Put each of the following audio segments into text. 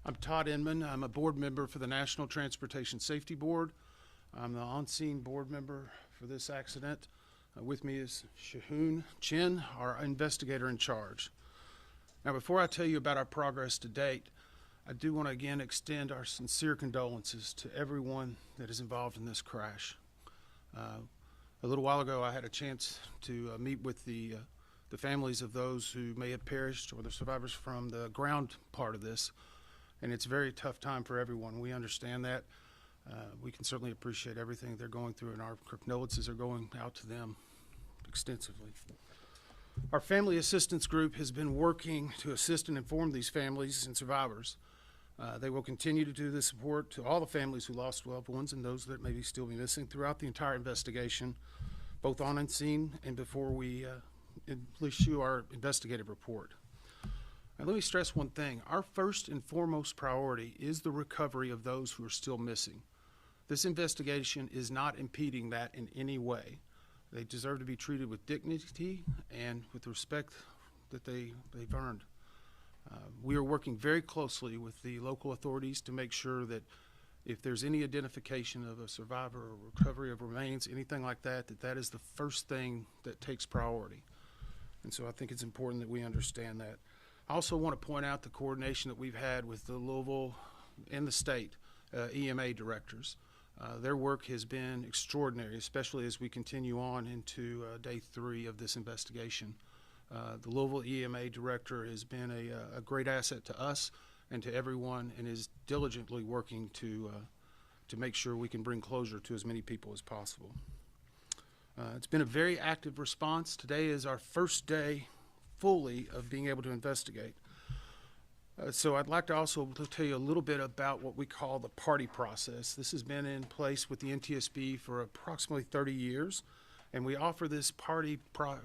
I'm Todd Inman. I'm a board member for the National Transportation Safety Board. I'm the on-scene board member for this accident. With me is Shahoon Chin, our investigator in charge. Now, before I tell you about our progress to date, I do want to again extend our sincere condolences to everyone that is involved in this crash. A little while ago, I had a chance to meet with the families of those who may have perished or the survivors from the ground part of this. And it's a very tough time for everyone. We understand that. We can certainly appreciate everything they're going through, and our condolences are going out to them extensively. Our family assistance group has been working to assist and inform these families and survivors. They will continue to do this support to all the families who lost loved ones and those that may still be missing throughout the entire investigation, both on scene and before we issue our investigative report. Now, let me stress one thing. Our first and foremost priority is the recovery of those who are still missing. This investigation is not impeding that in any way. They deserve to be treated with dignity and with the respect that they've earned. We are working very closely with the local authorities to make sure that if there's any identification of a survivor or recovery of remains, anything like that, that is the first thing that takes priority. And so I think it's important that we understand that. I also want to point out the coordination that we've had with the Louisville and the state EMA directors. Their work has been extraordinary, especially as we continue on into day 3 of this investigation. The Louisville EMA director has been a great asset to us and to everyone, and is diligently working to make sure we can bring closure to as many people as possible. It's been a very active response. Today is our first day fully of being able to investigate. So I'd like to also tell you a little bit about what we call the party process. This has been in place with the NTSB for approximately 30 years, and we offer this party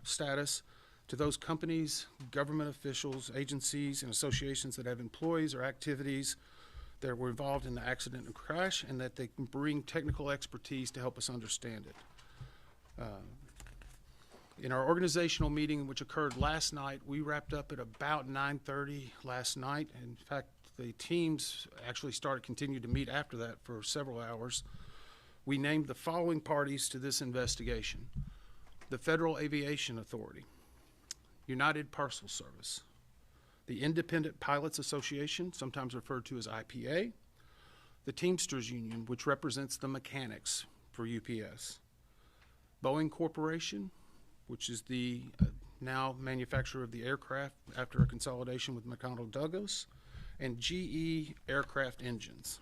status to those companies, government officials, agencies, and associations that have employees or activities that were involved in the accident and crash, and that they can bring technical expertise to help us understand it. In our organizational meeting, which occurred last night, we wrapped up at about 9:30 last night. In fact, the teams actually continued to meet after that for several hours. We named the following parties to this investigation: the Federal Aviation Authority, United Parcel Service, the Independent Pilots Association, sometimes referred to as IPA, the Teamsters Union, which represents the mechanics for UPS, Boeing Corporation, which is the now manufacturer of the aircraft after a consolidation with McDonnell Douglas, and GE Aircraft Engines.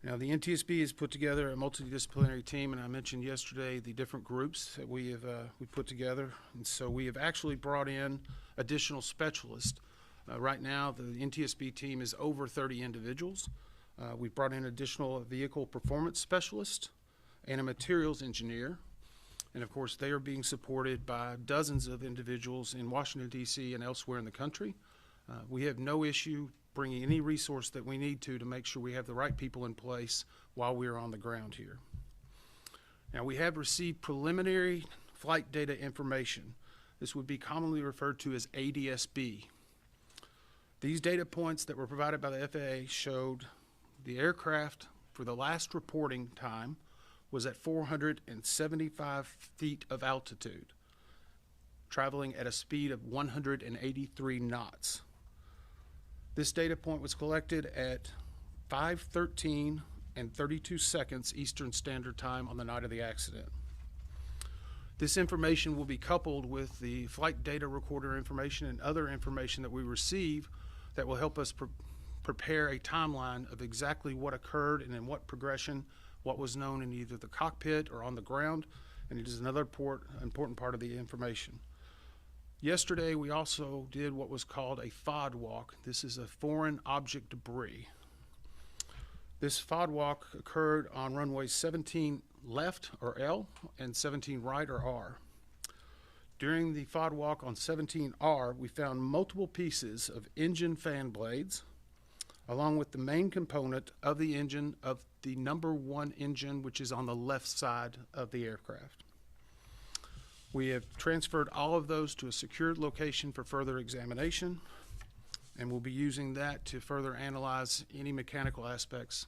Now, the NTSB has put together a multidisciplinary team, and I mentioned yesterday the different groups that we put together, and so we have actually brought in additional specialists. Right now, the NTSB team is over 30 individuals. We've brought in additional vehicle performance specialists and a materials engineer. And of course, they are being supported by dozens of individuals in Washington, D.C. and elsewhere in the country. We have no issue bringing any resource that we need to make sure we have the right people in place while we are on the ground here. Now, we have received preliminary flight data information. This would be commonly referred to as ADSB. These data points that were provided by the FAA showed the aircraft for the last reporting time was at 475 feet of altitude, traveling at a speed of 183 knots. This data point was collected at 5:13 and 32 seconds Eastern Standard Time on the night of the accident. This information will be coupled with the flight data recorder information and other information that we receive that will help us prepare a timeline of exactly what occurred and in what progression, what was known in either the cockpit or on the ground, and it is another important part of the information. Yesterday, we also did what was called a FOD walk. This is a foreign object debris. This FOD walk occurred on runway 17 left, or L, and 17 right, or R. During the FOD walk on 17R, we found multiple pieces of engine fan blades, along with the main component of the engine of the number 1 engine, which is on the left side of the aircraft. We have transferred all of those to a secured location for further examination. and we'll be using that to further analyze any mechanical aspects.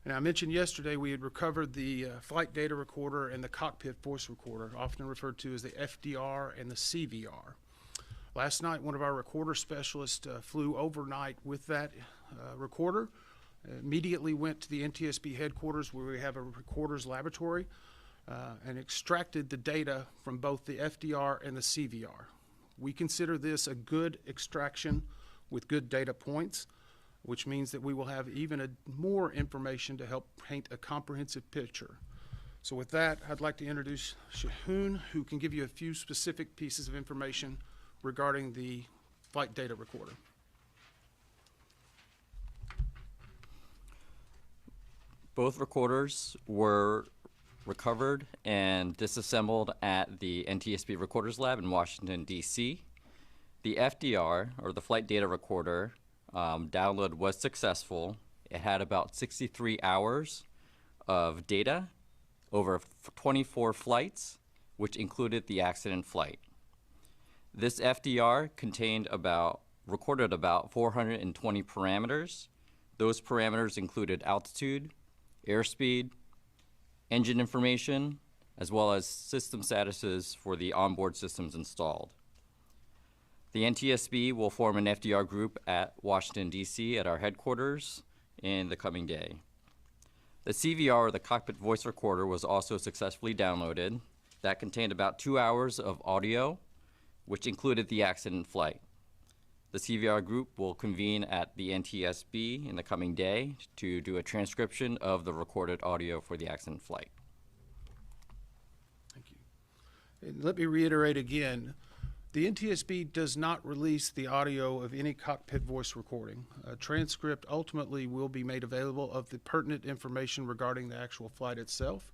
And I mentioned yesterday we had recovered the flight data recorder and the cockpit voice recorder, often referred to as the FDR and the CVR. Last night, one of our recorder specialists flew overnight with that recorder, immediately went to the NTSB headquarters where we have a recorder's laboratory, and extracted the data from both the FDR and the CVR. We consider this a good extraction with good data points, which means that we will have even more information to help paint a comprehensive picture. So with that, I'd like to introduce Shahoon, who can give you a few specific pieces of information regarding the flight data recorder. Both recorders were recovered and disassembled at the NTSB Recorders Lab in Washington, D.C. The FDR, or the flight data recorder, download was successful. It had about 63 hours of data over 24 flights, which included the accident flight. This FDR recorded about 420 parameters. Those parameters included altitude, airspeed, engine information, as well as system statuses for the onboard systems installed. The NTSB will form an FDR group at Washington, D.C. at our headquarters in the coming day. The CVR, or the cockpit voice recorder, was also successfully downloaded. That contained about 2 hours of audio, which included the accident flight. The CVR group will convene at the NTSB in the coming day to do a transcription of the recorded audio for the accident flight. Thank you. And let me reiterate again, the NTSB does not release the audio of any cockpit voice recording. A transcript ultimately will be made available of the pertinent information regarding the actual flight itself.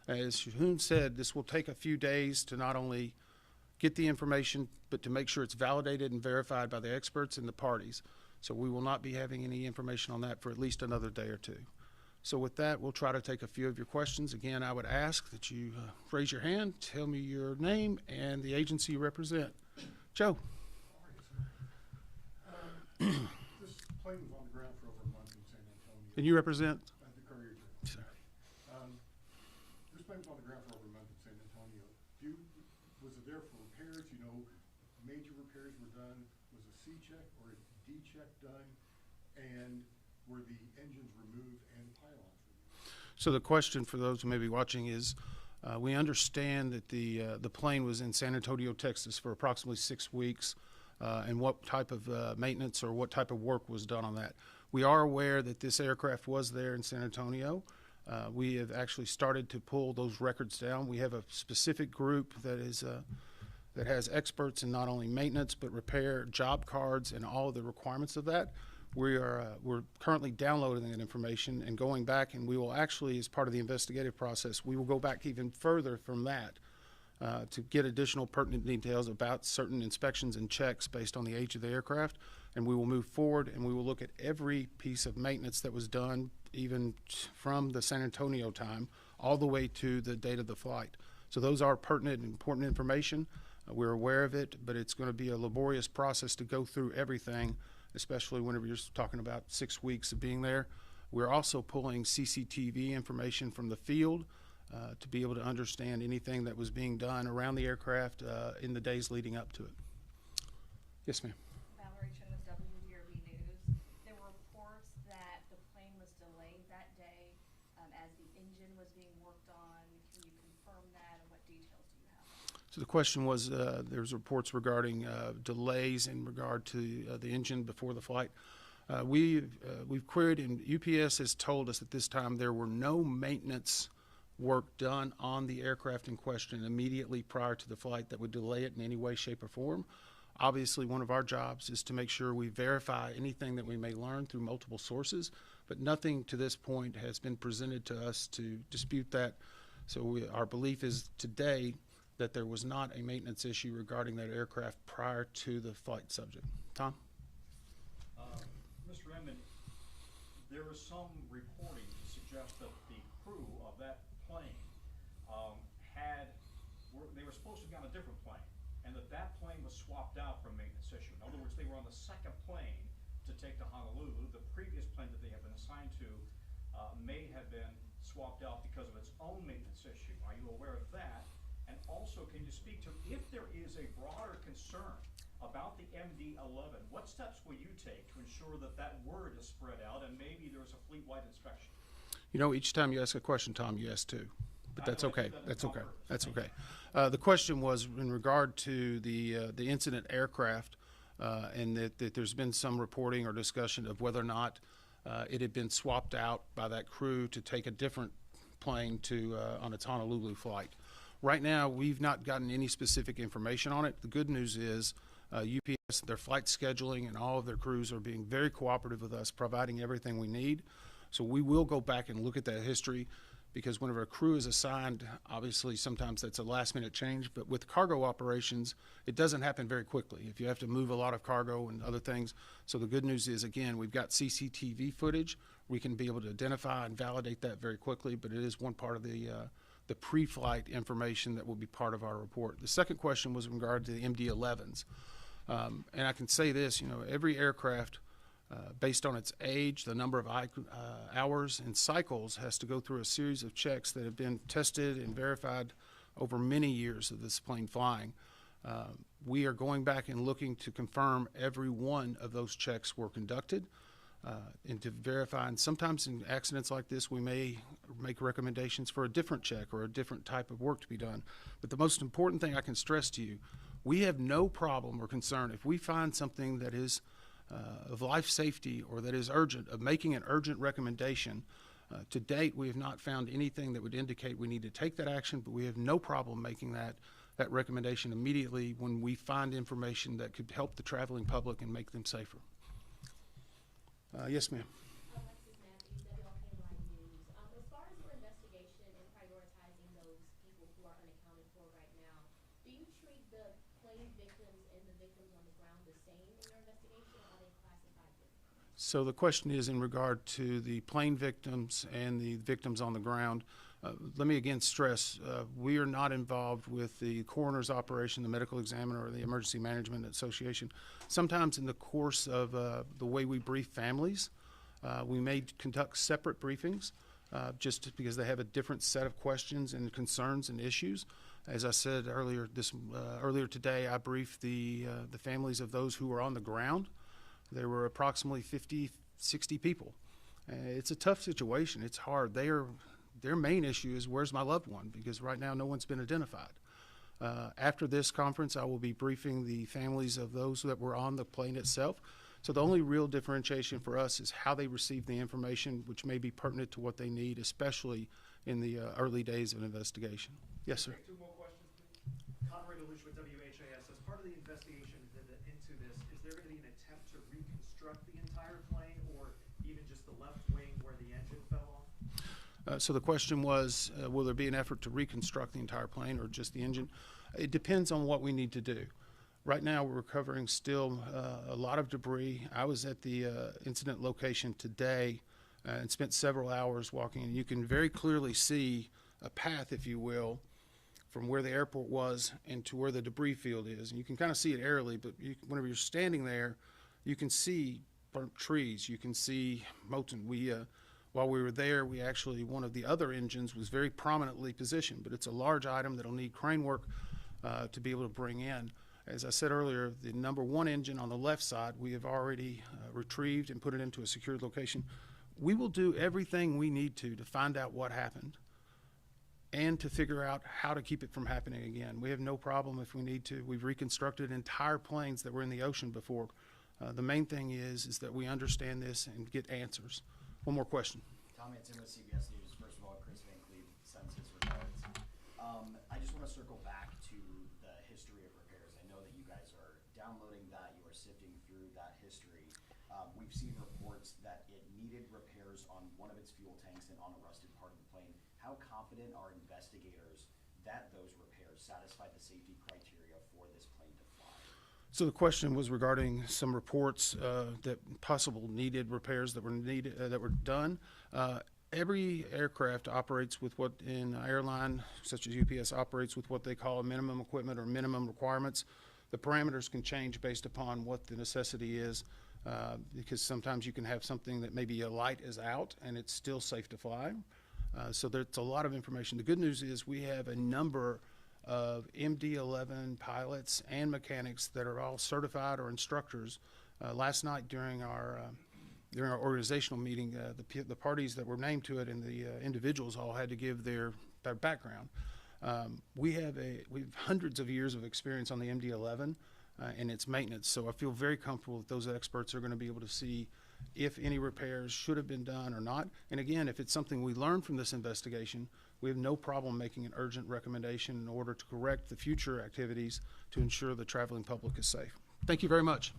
As Shahoon said, this will take a few days to not only get the information, but to make sure it's validated and verified by the experts and the parties. So we will not be having any information on that for at least another day or two. So with that, we'll try to take a few of your questions. Again, I would ask that you raise your hand, tell me your name and the agency you represent. Joe. This plane was on the ground for over a month in San Antonio. And you represent? The Courier. Sir. This plane was on the ground for over a month in San Antonio. Was it there for repairs? You know, major repairs were done. Was a C check or a D check done? And were the engines removed and pylons removed? So the question for those who may be watching is, we understand that the plane was in San Antonio, Texas for approximately 6 weeks, and what type of maintenance or what type of work was done on that. We are aware that this aircraft was there in San Antonio. We have actually started to pull those records down. We have a specific group that is that has experts in not only maintenance but repair, job cards, and all of the requirements of that. We're currently downloading that information and going back, and we will actually, as part of the investigative process, we will go back even further from that to get additional pertinent details about certain inspections and checks based on the age of the aircraft. And we will move forward and we will look at every piece of maintenance that was done, even from the San Antonio time all the way to the date of the flight. So those are pertinent and important information. We're aware of it, but it's going to be a laborious process to go through everything, especially whenever you're talking about 6 weeks of being there. We're also pulling CCTV information from the field to be able to understand anything that was being done around the aircraft in the days leading up to it. Yes, ma'am. Valerie Chen with WDRB News. There were reports that the plane was delayed that day as the engine was being worked on. Can you confirm that, and what details do you have? So the question was, there's reports regarding delays in regard to the engine before the flight. We've queried, and UPS has told us at this time there were no maintenance work done on the aircraft in question immediately prior to the flight that would delay it in any way, shape, or form. Obviously, one of our jobs is to make sure we verify anything that we may learn through multiple sources, but nothing to this point has been presented to us to dispute that. So our belief is today that there was not a maintenance issue regarding that aircraft prior to the flight subject. Tom? Mr. Emmett, there was some reporting to suggest that the crew of that plane they were supposed to be on a different plane, and that plane was swapped out for a maintenance issue. In other words, they were on the second plane to take to Honolulu. The previous plane that they have been assigned to may have been swapped out because of its own maintenance issue. Are you aware of that? And also, can you speak to if there is a broader concern about the MD-11, what steps will you take to ensure that that word is spread out and maybe there's a fleet-wide inspection? You know, each time you ask a question, Tom, you ask two. But that's I do okay. that That's on okay. purpose. That's Thank okay. The question was in regard to the incident aircraft, and that there's been some reporting or discussion of whether or not it had been swapped out by that crew to take a different plane to on its Honolulu flight. Right now, we've not gotten any specific information on it. The good news is UPS, their flight scheduling and all of their crews are being very cooperative with us, providing everything we need. So we will go back and look at that history, because whenever a crew is assigned, obviously sometimes that's a last minute change, but with cargo operations, it doesn't happen very quickly if you have to move a lot of cargo and other things. So the good news is, again, we've got CCTV footage. We can be able to identify and validate that very quickly, but it is one part of the pre-flight information that will be part of our report. The second question was in regard to the MD-11s. And I can say this, you know, every aircraft, based on its age, the number of hours and cycles, has to go through a series of checks that have been tested and verified over many years of this plane flying. We are going back and looking to confirm every one of those checks were conducted and to verify. And sometimes in accidents like this, we may make recommendations for a different check or a different type of work to be done. But the most important thing I can stress to you, we have no problem or concern if we find something that is of life safety or that is urgent, of making an urgent recommendation. To date, we have not found anything that would indicate we need to take that action, but we have no problem making that recommendation immediately when we find information that could help the traveling public and make them safer. Yes, ma'am. Alexis Matthews, WLK Live News. As far as your investigation and prioritizing those people who are unaccounted for right now, do you treat the plane victims and the victims on the ground the same in your investigation, or are they classified differently? So the question is in regard to the plane victims and the victims on the ground. Let me again stress, we are not involved with the coroner's operation, the medical examiner, or the Emergency Management Association. Sometimes in the course of the way we brief families, we may conduct separate briefings just because they have a different set of questions and concerns and issues. As I said earlier today, I briefed the families of those who were on the ground. There were approximately 50, 60 people. It's a tough situation. It's hard. Their main issue is, where's my loved one? Because right now no one's been identified. After this conference, I will be briefing the families of those that were on the plane itself. So the only real differentiation for us is how they receive the information, which may be pertinent to what they need, especially in the early days of an investigation. Yes, sir. Two more questions, please. Conrad Deluche with WHAS. As part of the investigation into this, is there going to be an attempt to reconstruct the entire plane, or even just the left wing where the engine fell off? So the question was, will there be an effort to reconstruct the entire plane or just the engine? It depends on what we need to do. Right now, we're recovering still a lot of debris. I was at the incident location today and spent several hours walking, and you can very clearly see a path, if you will, from where the airport was and to where the debris field is. And you can kind of see it aerially, but whenever you're standing there, you can see burnt trees. You can see molten. While we were there, we actually, one of the other engines was very prominently positioned, but it's a large item that'll need crane work to be able to bring in. As I said earlier, the number one engine on the left side, we have already retrieved and put it into a secured location. We will do everything we need to find out what happened and to figure out how to keep it from happening again. We have no problem if we need to. We've reconstructed entire planes that were in the ocean before. The main thing is that we understand this and get answers. One more question. Tom Hanson with CBS News. First of all, Chris Van Cleve sends his regards. I just want to circle back to the history of repairs. I know that you guys are downloading that, you are sifting through that history. We've seen reports that it needed repairs on one of its fuel tanks and on a rusted part of the plane. How confident are investigators that those repairs satisfy the safety criteria for this plane to fly? So the question was regarding some reports that possible needed repairs that were done. Every aircraft operates with what in an airline such as UPS operates with what they call a minimum equipment or minimum requirements. the parameters can change based upon what the necessity is, because sometimes you can have something that maybe a light is out and it's still safe to fly. So there's a lot of information. The good news is we have a number of MD-11 pilots and mechanics that are all certified or instructors. Last night during our organizational meeting, the parties that were named to it and the individuals all had to give their background. We have hundreds of years of experience on the MD-11 and its maintenance, so I feel very comfortable that those experts are going to be able to see if any repairs should have been done or not. And again, if it's something we learn from this investigation, we have no problem making an urgent recommendation in order to correct the future activities to ensure the traveling public is safe. Thank you very much.